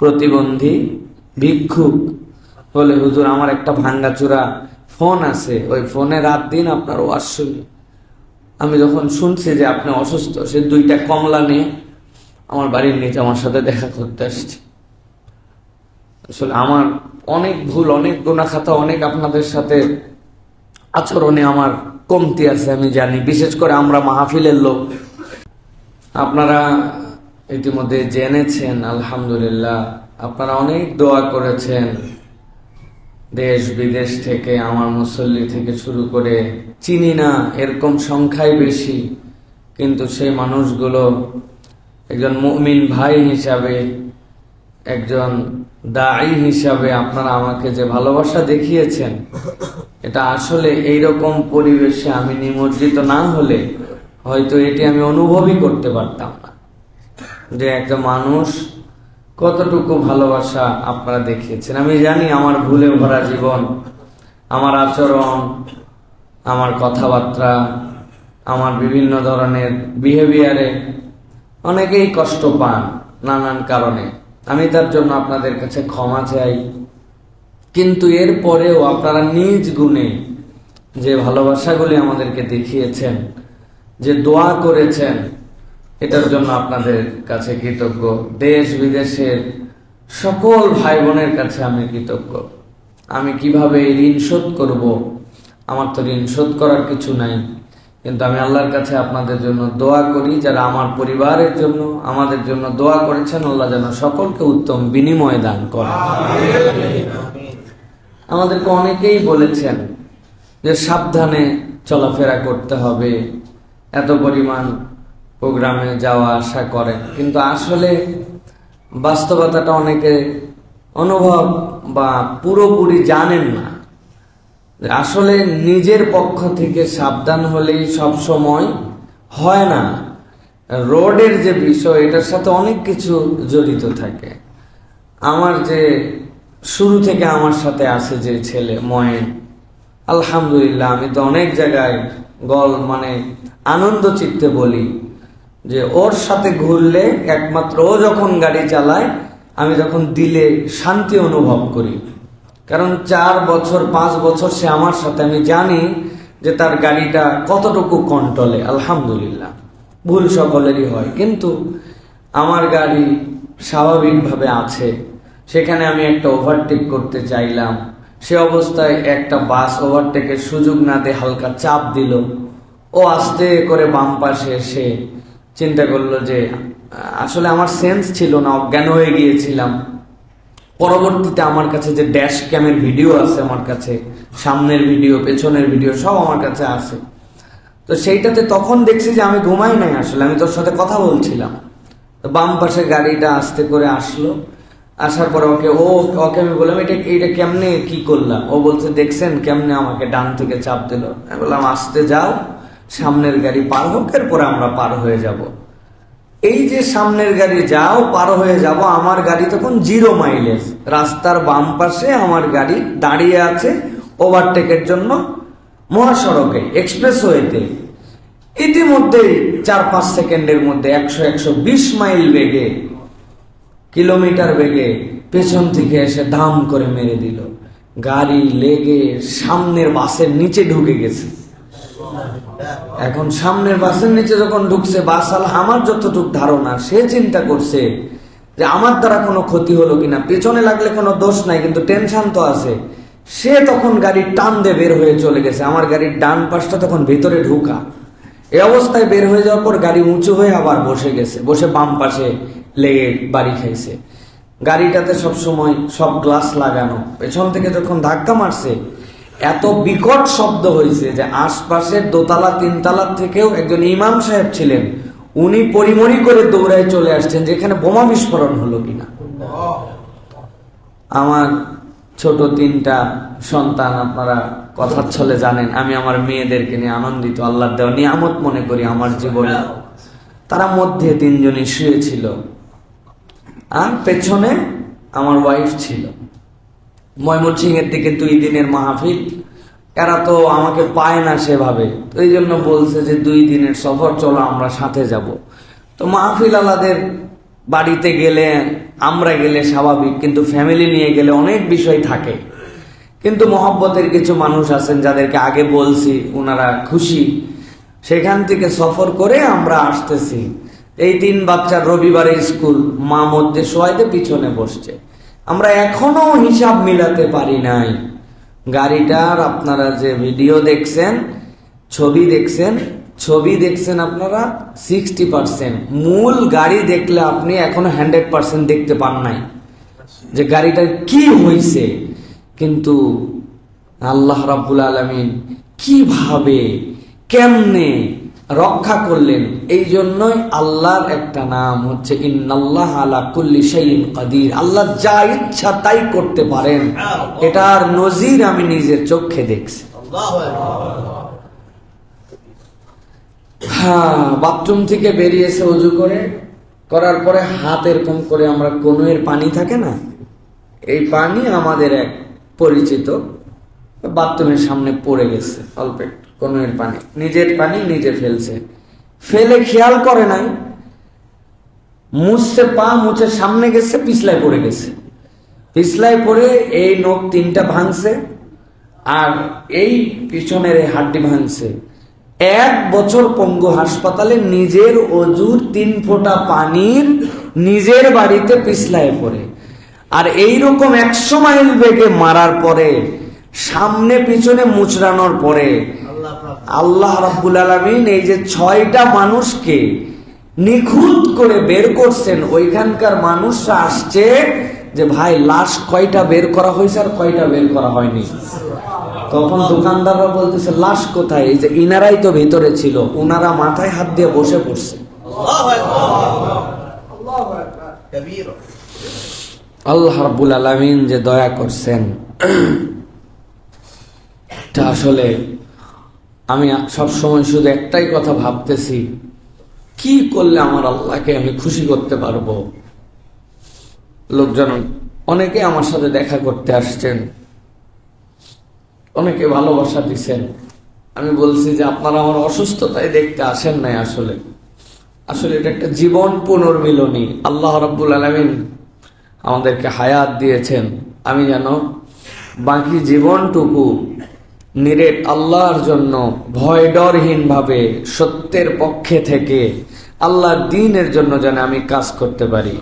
প্রতিবন্ধী ভিক্ষুক বলে, হুজুর আমার একটা ভাঙ্গাচোরা ফোন আছে, ওই ফোনে রাত দিন আপনার ওয়াজ শুনি। আমি যখন শুনছি যে আপনি অসুস্থ, সে 2টা কমলা নিয়ে আমার বাড়ির নিচে আমার সাথে দেখা করতে আসছে। আসলে আমার অনেক ভুল, অনেক গুনাহ খাতা, অনেক আপনাদের সাথে আচরণে আমার কমতি আছে আমি জানি, বিশেষ করে আমরা মাহফিলের লোক। আপনারা ইতিমধ্যে জেনেছেন আলহামদুলিল্লাহ, আপনারা অনেক দোয়া করেছেন দেশ বিদেশ থেকে, আমার মুসল্লি থেকে শুরু করে চিনি না এরকম সংখ্যাই বেশি, কিন্তু সেই মানুষগুলো একজন মুমিন ভাই হিসাবে, একজন দাঈ হিসাবে আপনারা আমাকে যে ভালোবাসা দেখিয়েছেন, এটা আসলে এইরকম পরিবেশে আমি নিমজ্জিত না হলে হয়তো এটি আমি অনুভবই করতে পারতাম না, যে একটা মানুষ কতটুকু ভালোবাসা আপনারা দেখিয়েছেন। আমি জানি আমার ভুলে ভরা জীবন, আমার আচরণ, আমার কথাবার্তা, আমার বিভিন্ন ধরনের বিহেভিয়ারে অনেকেই কষ্ট পান নানান কারণে, আমি তার জন্য আপনাদের কাছে ক্ষমা চাই। কিন্তু এরপরেও আপনারা নিজ গুণে যে ভালোবাসাগুলি আমাদেরকে দেখিয়েছেন, যে দোয়া করেছেন, এটার জন্য আপনাদের কাছে কৃতজ্ঞ। দেশ বিদেশের সকল ভাই বোনের কাছে আমি কৃতজ্ঞ। আমি কিভাবে ঋণ শোধ করব, আমার তো ঋণ শোধ করার কিছু নাই, কিন্তু আমি আল্লাহর কাছে আপনাদের জন্য দোয়া করি, যারা আমার পরিবারের জন্য আমাদের জন্য দোয়া করেছেন, আল্লাহ যেন সকলকে উত্তম বিনিময় দান করেন। আমাদেরকে অনেকেই বলেছেন যে সাবধানে চলাফেরা করতে হবে, এত পরিমাণ প্রোগ্রামে যাওয়া আসা করেন, কিন্তু আসলে বাস্তবতাটা অনেকে অনুভব বা পুরোপুরি জানেন না। আসলে নিজের পক্ষ থেকে সাবধান হলেই সব সময় হয় না, রোডের যে বিষয় এটার সাথে অনেক কিছু জড়িত থাকে। আমার যে শুরু থেকে আমার সাথে আছে যে ছেলে ময়েন, আলহামদুলিল্লাহ আমি তো অনেক জায়গায় আনন্দ চিত্তে বলি যে ওর সাথে ঘুরলে একমাত্র ও যখন গাড়ি চালায় আমি তখন দিলে শান্তি অনুভব করি, কারণ 4 বছর 5 বছর সে আমার সাথে, আমি জানি যে তার গাড়িটা কতটুকু কন্ট্রোলে। আলহামদুলিল্লাহ ভুল সকলেরই হয়, কিন্তু আমার গাড়ি স্বাভাবিকভাবে আছে। সেখানে আমি একটা ওভারটেক করতে চাইলাম, সে অবস্থায় একটা বাস ওভারটেকের সুযোগ না দিয়ে হালকা চাপ দিল, ও আস্তে করে বাম পাশে এসে চিন্তা করলো যে আসলে আমার সেন্স ছিল না, অজ্ঞান হয়ে গিয়েছিলাম। পরবর্তীতে আমার কাছে যে ড্যাশ ক্যামের ভিডিও আছে, আমার কাছে সামনের ভিডিও পেছনের ভিডিও সব আমার কাছে আছে, তো সেইটাতে তখন দেখছি যে আমি ঘুমাই নাই, আসলে আমি তোর সাথে কথা বলছিলাম। তো বাম পাশে গাড়িটা আস্তে করে আসলো, আসার পর ওকে আমি বললাম এটা কেমনে কি করলাম, ও বলছে দেখছেন কেমনে আমাকে ডান থেকে চাপ দিল। আমি বললাম আস্তে যাও, সামনের গাড়ি পার হোক, এরপরে আমরা পার হয়ে যাব। এই যে সামনের গাড়ি যাও পার হয়ে যাব, আমার গাড়ি তখন 0 মাইলেজ, রাস্তার বাম পাশে আমার গাড়ি দাঁড়িয়ে আছে ওভারটেকের জন্য মহাসড়কে, এক্সপ্রেসওয়েতে। ইতিমধ্যেই 4-5 সেকেন্ডের মধ্যে 100-120 মাইল বেগে, কিলোমিটার বেগে পেছন থেকে এসে ধাম করে মেরে দিল। গাড়ি লেগে সামনের বাসের নিচে ঢুকে গেছে। এখন সামনের বাসের নিচে যখন ঢুকছে, বাস আমার যতটুকু ধারণা সে চিন্তা করছে যে আমার দ্বারা কোনো ক্ষতি হলো কিনা, পেছনে লাগলে কোনো দোষ নাই, কিন্তু টেনশন তো আছে। সে তখন গাড়ির টান দিয়ে বের হয়ে চলে গেছে, আমার গাড়ির ডান পাশটা তখন ভেতরে ঢুকা। এই অবস্থায় বের হয়ে যাওয়ার পর গাড়ি উঁচু হয়ে আবার বসে গেছে, বসে বাম পাশে লেগে বাড়ি খাইছে। গাড়িটাতে সবসময় সব গ্লাস লাগানো, পেছন থেকে যখন ধাক্কা মারছে এত বিকট শব্দ হয়েছে যে আশপাশের 2তলা 3তলা থেকেও একজন ইমাম সাহেব ছিলেন, উনি পরিমরি করে দৌড়ায় চলে আসছেন যেখানে বোমা বিস্ফোরণ হলো কিনা। আমার ছোট 3টা সন্তান, আপনারা কথার ছলে জানেন আমি আমার মেয়েদেরকে নিয়ে আনন্দিত, আল্লাহর দেওয়া নিয়ামত মনে করি আমার জীবনে। তারা মধ্যে 3 জনই শুয়েছিল, আর পেছনে আমার ওয়াইফ ছিল। ময়মনসিংহের দিকে 2 দিনের মাহফিল, এরা তো আমাকে পায় না সেভাবে, তো এই জন্য বলছে যে 2 দিনের সফর, চলো আমরা সাথে যাব। তো মাহফিল আলাদের বাড়িতে গেলে আমরা গেলে স্বাভাবিক, কিন্তু ফ্যামিলি নিয়ে গেলে অনেক বিষয় থাকে। কিন্তু মহব্বতের কিছু মানুষ আছেন যাদেরকে আগে বলছি, ওনারা খুশি, সেখান থেকে সফর করে আমরা আসতেছি। এই 3 বাচ্চার রবিবারে স্কুল, মা মধ্যে শোয়াইতে পিছনে বসছে। আমরা এখনো হিসাব মিলাতে পারি নাই। গাড়িটার আপনারা যে ভিডিও দেখছেন, ছবি দেখছেন আপনারা 60%, মূল গাড়ি দেখলে আপনি এখনো 100% দেখতে পান নাই যে গাড়িটার কি হয়েছে। কিন্তু আল্লাহ রাব্বুল আলামিন কিভাবে কেমনে রক্ষা করলেন, এই জন্যই আল্লাহর একটা নাম হচ্ছে ইন্নাল্লাহ আলা কুল্লি শাইইন কাদির। আল্লাহ যা ইচ্ছা তাই করতে পারেন, এটার নজির আমি নিজের চোখে দেখছি। হ্যাঁ, বাথরুম থেকে বেরিয়েছে ওযু করার পরে হাত এরকম করে, আমরা কনুয়ের পানি থাকে না, এই পানি আমাদের এক পরিচিত বাথরুমের সামনে পড়ে গেছে, অল্প একটু কনুয়ের পানি, নিজের পানি নিজে ফেলছে, ফেলে খেয়াল করে নাই, মুছছে, পা মুছে সামনে গেছে, পিছলায় পড়ে গেছে। পিছলায় পড়ে এই নখ 3টা ভাঙছে আর এই পিছনের এই হাড্ডি ভাঙছে। 1 বছর পঙ্গু হাসপাতালে, নিজের অজুর 3 ফোঁটা পানির নিজের বাড়িতে পিছলায় পড়ে। আর এইরকম 100 মাইল বেগে মারার পরে, সামনে পিছনে মুচড়ানোর পরে আল্লাহ রাব্বুল আলামিন এই যে 6টা মানুষকে নিখুঁত করে বের করছেন। ওইখানকার মানুষরা আসছে যে ভাই লাশ কয়টা বের করা হয়েছে আর কয়টা বের করা হয়নি। তখন দোকানদাররা বলতেছে লাশ কোথায়, এই যে ইনারাই তো ভিতরে ছিল, ওনারা মাথায় হাত দিয়ে বসে পড়ছে। আল্লাহ রাব্বুল আলামিন যে দয়া করছেন, এটা আসলে আমি সবসময় শুধু একটাই কথা ভাবতেছি, কি করলে আমার আল্লাহকে আমি খুশি করতে পারবো। লোকজন অনেকে আমার সাথে দেখা করতে আসছেন, অনেকে ভালোবাসা দিচ্ছেন। আমি বলছি যে আপনারা আমার অসুস্থতায় দেখতে আসেন নাই, আসলে এটা একটা জীবন পুনর্মিলনী। আল্লাহ রাব্বুল আলামিন আমাদেরকে হায়াত দিয়েছেন, আমি যেন বাকি জীবনটুকু নিরেট আল্লাহর জন্য ভয় ডরহীন ভাবে সত্যের পক্ষে থেকে আল্লাহর দ্বীনের জন্য যেন আমি কাজ করতে পারি।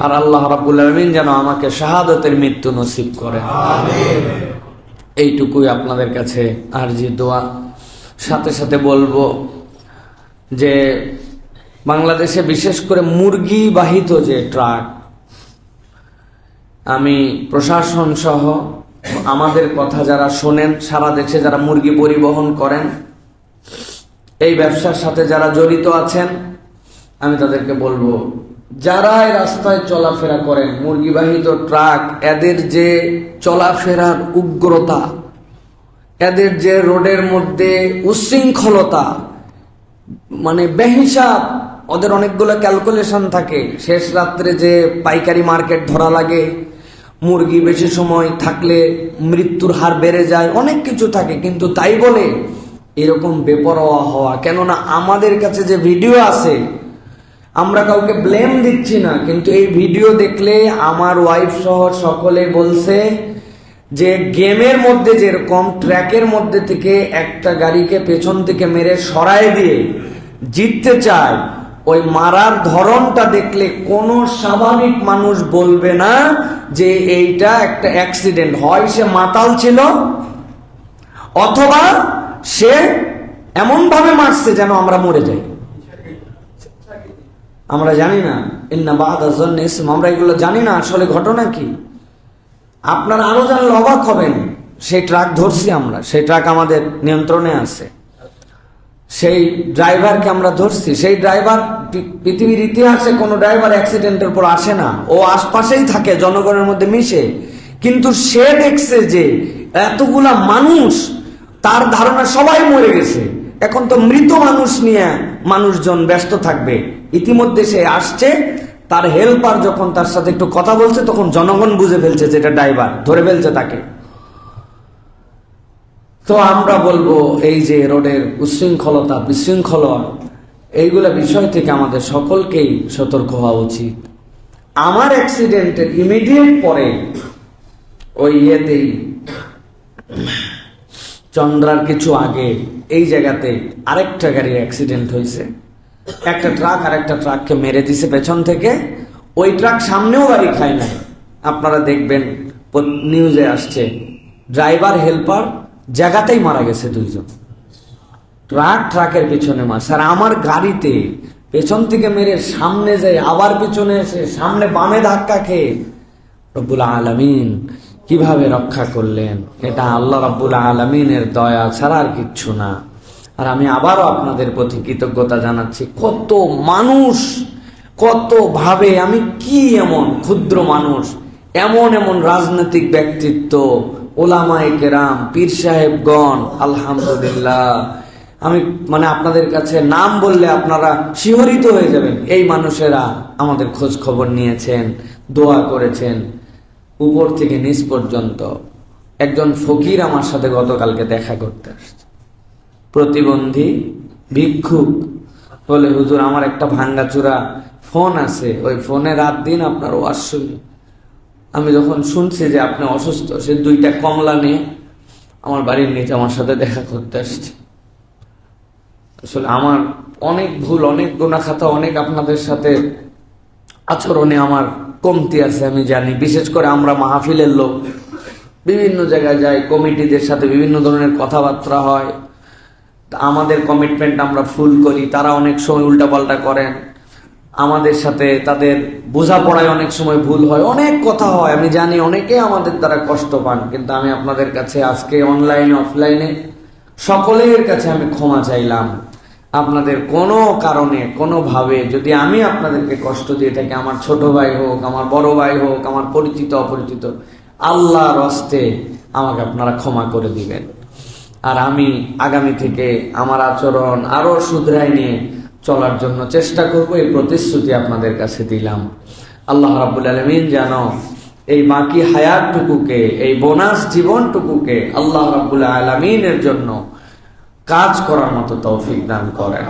আর আল্লাহ রাব্বুল আলামিন যেন আমাকে শাহাদাতের মৃত্যু নসিব করেন। এইটুকুই আপনাদের কাছে আরজি দোয়া। সাথে সাথে বলবো যে বাংলাদেশে বিশেষ করে মুরগি বাহিত যে ট্রাক, আমি প্রশাসন সহ আমাদের কথা যারা শোনেন, সারা দেশে যারা মুরগি পরিবহন করেন, এই ব্যবসার সাথে যারা জড়িত আছেন, আমি তাদেরকে বলবো যারা এই রাস্তায় চলাফেরা করেন, মুরগিবাহিত ট্রাক, এদের যে চলাফেরার উগ্রতা, এদের যে রোডের মধ্যে উশৃঙ্খলতা, মানে বেহিসাব, ওদের অনেকগুলো ক্যালকুলেশন থাকে। শেষ রাত্রে যে পাইকারি মার্কেট ধরা লাগে, মুরগি বেশি সময় থাকলে মৃত্যুর হার বেড়ে যায়, অনেক কিছু থাকে। কিন্তু তাই বলে এরকম বেপরোয়া হওয়া, কেননা আমাদের কাছে যে ভিডিও আছে, আমরা কাউকে ব্লেম দিচ্ছি না, কিন্তু এই ভিডিও দেখলে আমার ওয়াইফ সহ সকলে বলছে যে গেমের মধ্যে যেরকম ট্র্যাকের মধ্যে থেকে একটা গাড়িকে পেছন থেকে মেরে সরায় দিয়ে জিততে চায়, ওই মারার ধরনটা দেখলে কোনো স্বাভাবিক মানুষ বলবে না যে এইটা একটা অ্যাক্সিডেন্ট। হয় সে মাতাল ছিল, অথবা সে এমন ভাবে মারছে যেন আমরা মরে যাই। আমরা জানি না, ইন্না বা'দা যন্নি ইসম, আমরা এগুলো জানি না আসলে ঘটনা কি। আপনারা আরো জানলে অবাক হবেন। সেই ট্রাক ধরছি আমরা, সেই ট্রাক আমাদের নিয়ন্ত্রণে আছে, সেই ড্রাইভারকে আমরা ধরছি। সেই ড্রাইভার, পৃথিবীর ইতিহাসে কোনো ড্রাইভার অ্যাক্সিডেন্টের পর আসে না, ও আশপাশেই থাকে, জনগণের মধ্যে মিশে। কিন্তু সে দেখছে যে এতগুলা মানুষ, তার ধারণা সবাই মরে গেছে, এখন তো মৃত মানুষ নিয়ে মানুষজন ব্যস্ত থাকবে। ইতিমধ্যে সে আসছে, তার হেল্পার যখন তার সাথে একটু কথা বলছে, তখন জনগণ বুঝে ফেলছে যে এটা ড্রাইভার, ধরে ফেলছে তাকে। তো আমরা বলবো এই যে রোডের উশৃঙ্খলতা, বিশৃঙ্খলা, এইগুলা বিষয় থেকে আমাদের সকলকেই সতর্ক হওয়া উচিত। আমার অ্যাক্সিডেন্টের ইমিডিয়েট পরে ওই ইয়েতেই চন্দ্রার কিছু আগে এই জায়গাতে আরেকটা গাড়ির অ্যাক্সিডেন্ট হয়েছে। একটা ট্রাক আরেকটা ট্রাককে মেরে দিছে পেছন থেকে। ওই ট্রাক সামনেও গাড়ি খায় না, আপনারা দেখবেন নিউজে আসছে। ড্রাইভার হেল্পার জায়গাতেই মারা গেছে দুইজন। ট্রাকের পিছনে মারছে, আর আমার গাড়িতে পেছন থেকে মেরে সামনে যায়, আবার পিছনে এসে সামনে বামে ধাক্কা খেয়ে রব্বুল আলামিন কিভাবে রক্ষা করলেন। এটা আল্লাহ রব্বুল আলামিনের দয়া ছাড়া আর কিচ্ছু না। আর আমি আবারও আপনাদের প্রতি কৃতজ্ঞতা জানাচ্ছি। কত মানুষ কত ভাবে, আমি কি এমন ক্ষুদ্র মানুষ, এমন এমন রাজনৈতিক ব্যক্তিত্ব, ওলামায়ে কেরাম, পীর সাহেবগণ, আলহামদুলিল্লাহ, আমি মানে আপনাদের কাছে নাম বললে আপনারা শিহরিত হয়ে যাবেন। এই মানুষেরা আমাদের খোঁজ খবর নিয়েছেন, দোয়া করেছেন, উপর থেকে নিচ পর্যন্ত। একজন ফকির আমার সাথে গতকালকে দেখা করতে আসছে, প্রতিবন্ধী ভিক্ষুক। বলে, হুজুর আমার একটা ভাঙ্গাচুরা ফোন আছে, ওই ফোনে রাত দিন আপনার ওয়াজ শুনি। আমি যখন শুনছি যে আপনি অসুস্থ, সে 2টা কমলা নিয়ে আমার বাড়ির নিচে আমার সাথে দেখা করতে আসছে। আসলে আমার অনেক ভুল, অনেক গুনাহ খাতা, অনেক আপনাদের সাথে আচরণে আমার কমতি আছে আমি জানি। বিশেষ করে আমরা মাহফিলের লোক, বিভিন্ন জায়গায় যাই, কমিটিদের সাথে বিভিন্ন ধরনের কথাবার্তা হয়, আমাদের কমিটমেন্ট আমরা ফুল করি, তারা অনেক সময় উল্টাপাল্টা করেন আমাদের সাথে, তাদের বোঝাপড়ায় অনেক সময় ভুল হয়, অনেক কথা হয় আমি জানি, অনেকে আমাদের দ্বারা কষ্ট পান। কিন্তু আমি আপনাদের কাছে আজকে অনলাইনে অফলাইনে সকলের কাছে আমি ক্ষমা চাইলাম। আপনাদের কোনো কারণে কোনোভাবে যদি আমি আপনাদেরকে কষ্ট দিয়ে থাকি, আমার ছোট ভাই হোক, আমার বড় ভাই হোক, আমার পরিচিত অপরিচিত, আল্লাহর হস্তে আমাকে আপনারা ক্ষমা করে দিবেন। আর আমি আগামী থেকে আমার আচরণ আরো শুধরাই নিয়ে চলার জন্য চেষ্টা করব, এই প্রতিশ্রুতি আপনাদের কাছে দিলাম। আল্লাহ রাব্বুল আলামিন যেন এই বাকি হায়াতটুকুকে, এই বোনাস জীবনটুকুকে আল্লাহ রাব্বুল আলামিনের জন্য কাজ করার মতো তৌফিক দান করেন।